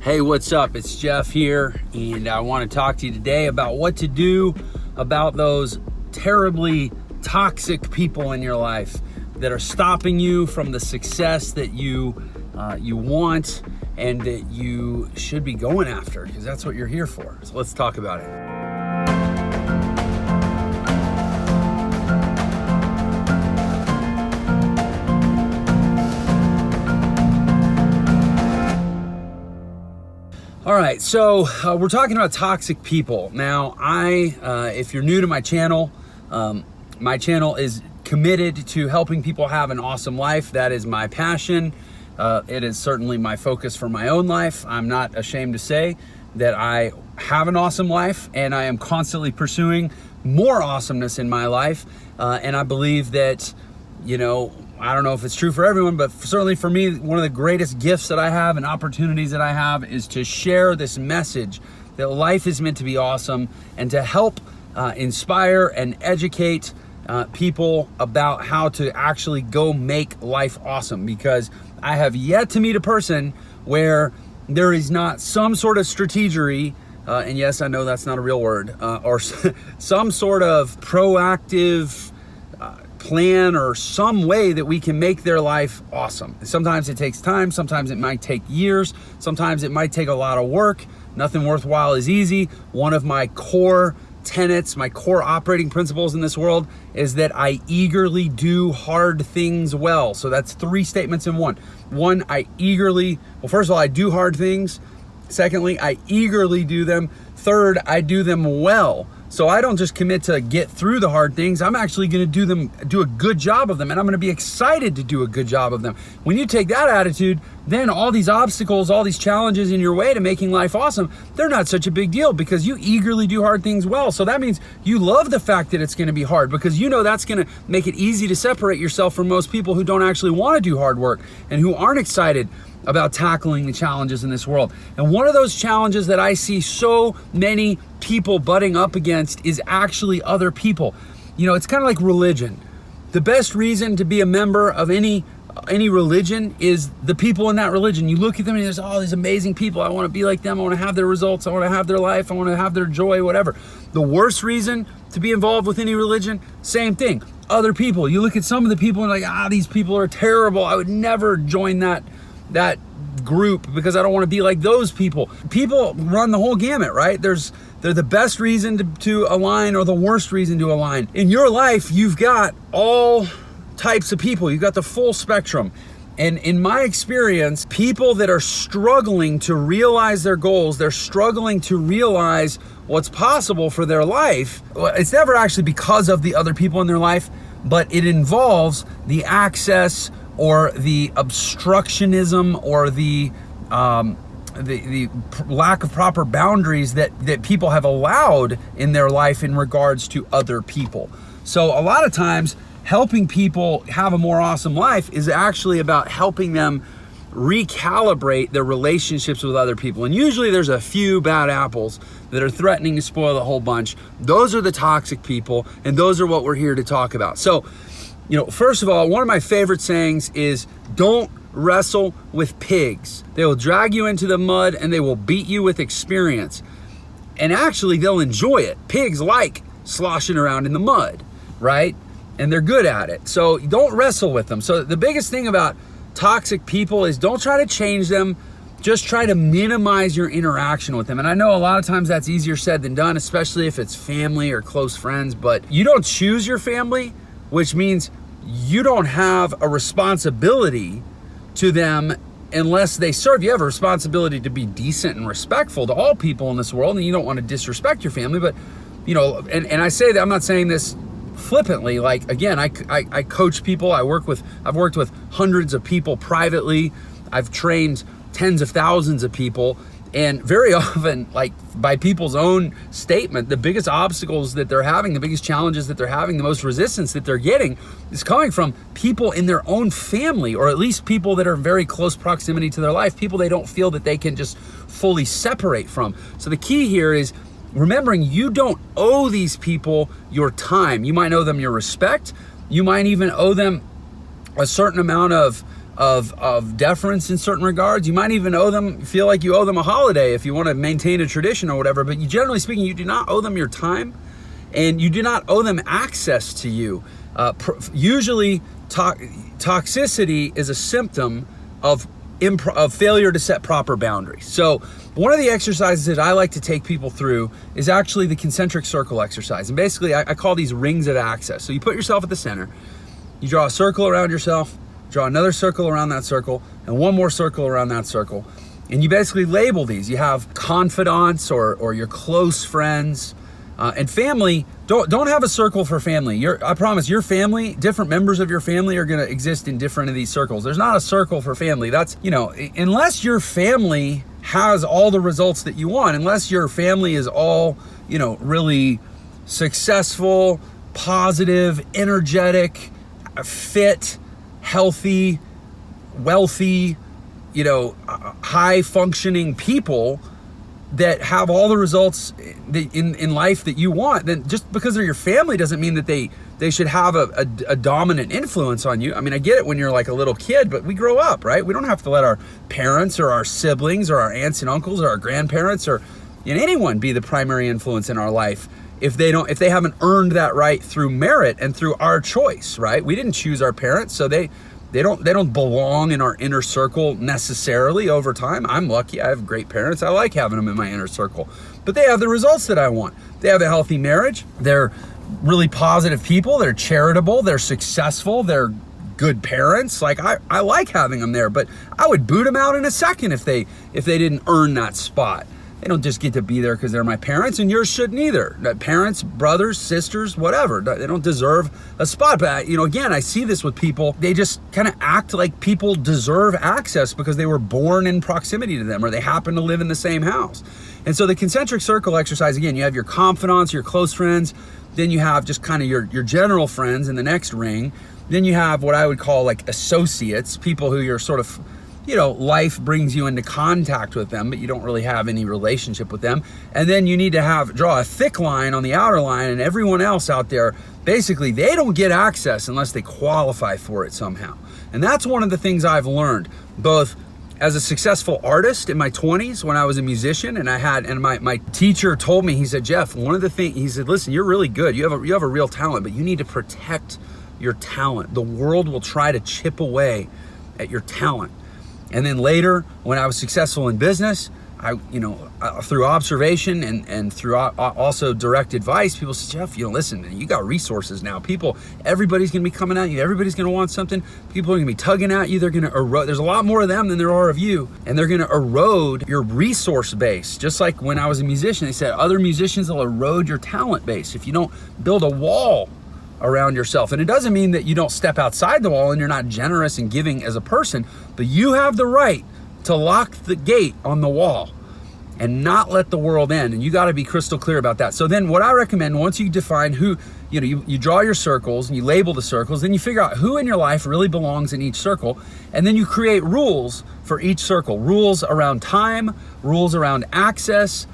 Hey, what's up? It's Jeff here, and I want to talk to you today about what to do about those terribly toxic people in your life that are stopping you from the success that you want and that you should be going after, because that's what you're here for. So let's talk about it. All right, so we're talking about toxic people. Now, if you're new to my channel is committed to helping people have an awesome life. That is my passion. It is certainly my focus for my own life. I'm not ashamed to say that I have an awesome life, and I am constantly pursuing more awesomeness in my life. And I believe that, I don't know if it's true for everyone, but certainly for me, one of the greatest gifts that I have and opportunities that I have is to share this message that life is meant to be awesome, and to help inspire and educate people about how to actually go make life awesome. Because I have yet to meet a person where there is not some sort of strategery, and yes, I know that's not a real word, or some sort of proactive plan or some way that we can make their life awesome. Sometimes it takes time, sometimes it might take years, sometimes it might take a lot of work. Nothing worthwhile is easy. One of my core tenets, my core operating principles in this world is that I eagerly do hard things well. So that's three statements in one. One, first of all, I do hard things. Secondly, I eagerly do them. Third, I do them well. So I don't just commit to get through the hard things. I'm actually going to do a good job of them, and I'm going to be excited to do a good job of them. When you take that attitude, then all these obstacles, all these challenges in your way to making life awesome, they're not such a big deal because you eagerly do hard things well. So that means you love the fact that it's going to be hard, because you know that's going to make it easy to separate yourself from most people who don't actually want to do hard work and who aren't excited about tackling the challenges in this world. And one of those challenges that I see so many people butting up against is actually other people. It's kind of like religion. The best reason to be a member of any religion is the people in that religion. You look at them and there's all these amazing people. I want to be like them. I want to have their results. I want to have their life. I want to have their joy, whatever. The worst reason to be involved with any religion, same thing. Other people. You look at some of the people and these people are terrible. I would never join that group because I don't want to be like those people. People run the whole gamut, right? They're the best reason to align or the worst reason to align. In your life, you've got all types of people. You've got the full spectrum. And in my experience, people that are struggling to realize their goals, they're struggling to realize what's possible for their life. It's never actually because of the other people in their life, but it involves the access or the obstructionism or the lack of proper boundaries that people have allowed in their life in regards to other people. So a lot of times, helping people have a more awesome life is actually about helping them recalibrate their relationships with other people. And usually there's a few bad apples that are threatening to spoil the whole bunch. Those are the toxic people, and those are what we're here to talk about. So, first of all, one of my favorite sayings is, don't wrestle with pigs. They will drag you into the mud and they will beat you with experience. And actually, they'll enjoy it. Pigs like sloshing around in the mud, right? And they're good at it. So don't wrestle with them. So the biggest thing about toxic people is don't try to change them. Just try to minimize your interaction with them. And I know a lot of times that's easier said than done, especially if it's family or close friends, but you don't choose your family, which means you don't have a responsibility to them unless they serve. You have a responsibility to be decent and respectful to all people in this world, and you don't want to disrespect your family. But, and I say that, I'm not saying this flippantly. Like, again, I coach people. I've worked with hundreds of people privately. I've trained tens of thousands of people. And very often, like by people's own statement, the biggest obstacles that they're having, the biggest challenges that they're having, the most resistance that they're getting is coming from people in their own family, or at least people that are in very close proximity to their life, people they don't feel that they can just fully separate from. So the key here is remembering you don't owe these people your time. You might owe them your respect. You might even owe them a certain amount of of deference in certain regards. You might even feel like you owe them a holiday if you want to maintain a tradition or whatever, but generally speaking, you do not owe them your time, and you do not owe them access to you. Usually, toxicity is a symptom of failure to set proper boundaries. So one of the exercises that I like to take people through is actually the concentric circle exercise. And basically, I call these rings of access. So you put yourself at the center, you draw a circle around yourself, draw another circle around that circle, and one more circle around that circle. And you basically label these. You have confidants or your close friends. And family, don't have a circle for family. I promise your family, different members of your family are gonna exist in different of these circles. There's not a circle for family. That's, unless your family has all the results that you want, unless your family is all, really successful, positive, energetic, fit, healthy, wealthy, high functioning people that have all the results in life that you want, then just because they're your family doesn't mean that they should have a dominant influence on you. I mean, I get it when you're like a little kid, but we grow up, right? We don't have to let our parents or our siblings or our aunts and uncles or our grandparents or anyone be the primary influence in our life if they haven't earned that right through merit and through our choice, right? We didn't choose our parents, so they don't belong in our inner circle necessarily over time. I'm lucky. I have great parents. I like having them in my inner circle. But they have the results that I want. They have a healthy marriage. They're really positive people. They're charitable. They're successful. They're good parents. Like I like having them there, but I would boot them out in a second if they didn't earn that spot. They don't just get to be there because they're my parents, and yours shouldn't either. Parents, brothers, sisters, whatever. They don't deserve a spot. But, again, I see this with people. They just kind of act like people deserve access because they were born in proximity to them or they happen to live in the same house. And so the concentric circle exercise, again, you have your confidants, your close friends. Then you have just kind of your general friends in the next ring. Then you have what I would call like associates, people who you're sort of, life brings you into contact with them, but you don't really have any relationship with them. And then you need to draw a thick line on the outer line, and everyone else out there, basically, they don't get access unless they qualify for it somehow. And that's one of the things I've learned, both as a successful artist in my 20s when I was a musician, and my teacher told me, he said, Jeff, one of the things, he said, listen, you're really good. You have a real talent, but you need to protect your talent. The world will try to chip away at your talent. And then later, when I was successful in business, through observation and through also direct advice, people said, Jeff, listen, you got resources now. Everybody's going to be coming at you. Everybody's going to want something. People are going to be tugging at you. They're going to erode. There's a lot more of them than there are of you. And they're going to erode your resource base. Just like when I was a musician, they said other musicians will erode your talent base if you don't build a wall around yourself. And it doesn't mean that you don't step outside the wall and you're not generous and giving as a person, but you have the right to lock the gate on the wall and not let the world in. And you got to be crystal clear about that. So then what I recommend, once you define who, you draw your circles and you label the circles, then you figure out who in your life really belongs in each circle. And then you create rules for each circle, rules around time, rules around access,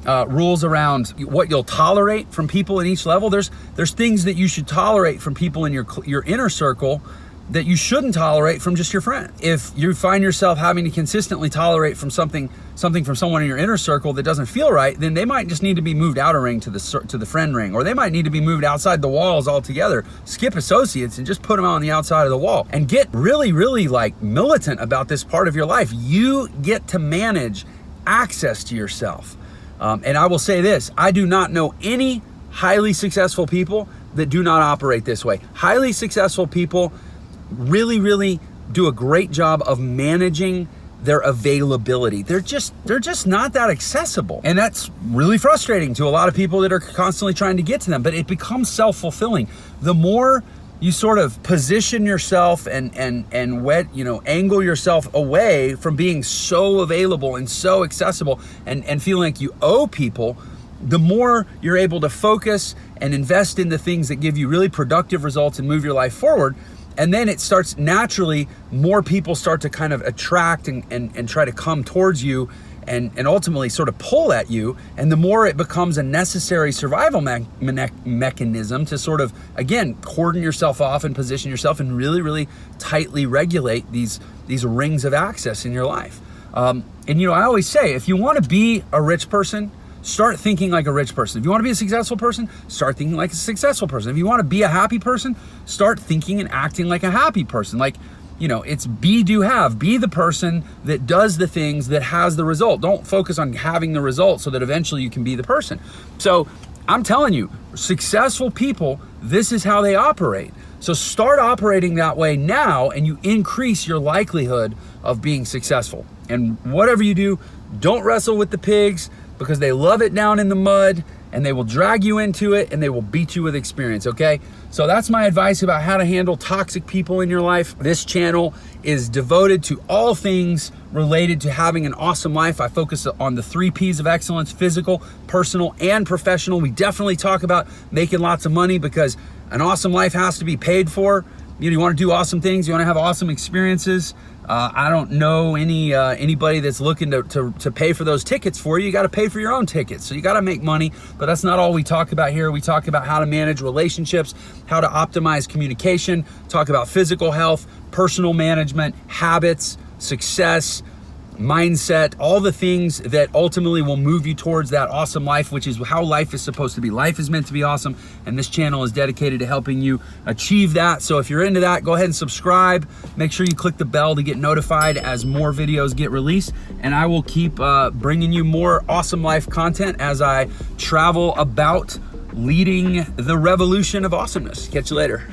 rules around what you'll tolerate from people in each level. There's things that you should tolerate from people in your inner circle that you shouldn't tolerate from just your friend. If you find yourself having to consistently tolerate from something from someone in your inner circle that doesn't feel right, then they might just need to be moved out a ring to the friend ring, or they might need to be moved outside the walls altogether. Skip associates and just put them on the outside of the wall, and get really, really like militant about this part of your life. You get to manage access to yourself. And I will say this, I do not know any highly successful people that do not operate this way. Highly successful people really, really do a great job of managing their availability. They're just not that accessible. And that's really frustrating to a lot of people that are constantly trying to get to them, but it becomes self-fulfilling. The more you sort of position yourself and angle yourself away from being so available and so accessible and feeling like you owe people, the more you're able to focus and invest in the things that give you really productive results and move your life forward. And then it starts naturally, more people start to kind of attract and try to come towards you and ultimately sort of pull at you, and the more it becomes a necessary survival mechanism to sort of, again, cordon yourself off and position yourself and really, really tightly regulate these rings of access in your life. And I always say, if you want to be a rich person, start thinking like a rich person. If you want to be a successful person, start thinking like a successful person. If you want to be a happy person, start thinking and acting like a happy person. Like, it's be, do, have. Be the person that does the things that has the result. Don't focus on having the result so that eventually you can be the person. So I'm telling you, successful people, this is how they operate. So start operating that way now, and you increase your likelihood of being successful. And whatever you do, don't wrestle with the pigs, because they love it down in the mud, and they will drag you into it, and they will beat you with experience, okay? So that's my advice about how to handle toxic people in your life. This channel is devoted to all things related to having an awesome life. I focus on the 3 P's of excellence: physical, personal, and professional. We definitely talk about making lots of money, because an awesome life has to be paid for. You want to do awesome things, you want to have awesome experiences. I don't know anybody that's looking to pay for those tickets for you. You got to pay for your own tickets. So you got to make money, but that's not all we talk about here. We talk about how to manage relationships, how to optimize communication, talk about physical health, personal management, habits, success, mindset, all the things that ultimately will move you towards that awesome life, which is how life is supposed to be. Life is meant to be awesome, and this channel is dedicated to helping you achieve that. So if you're into that, go ahead and subscribe. Make sure you click the bell to get notified as more videos get released, and I will keep bringing you more awesome life content as I travel about leading the revolution of awesomeness. Catch you later.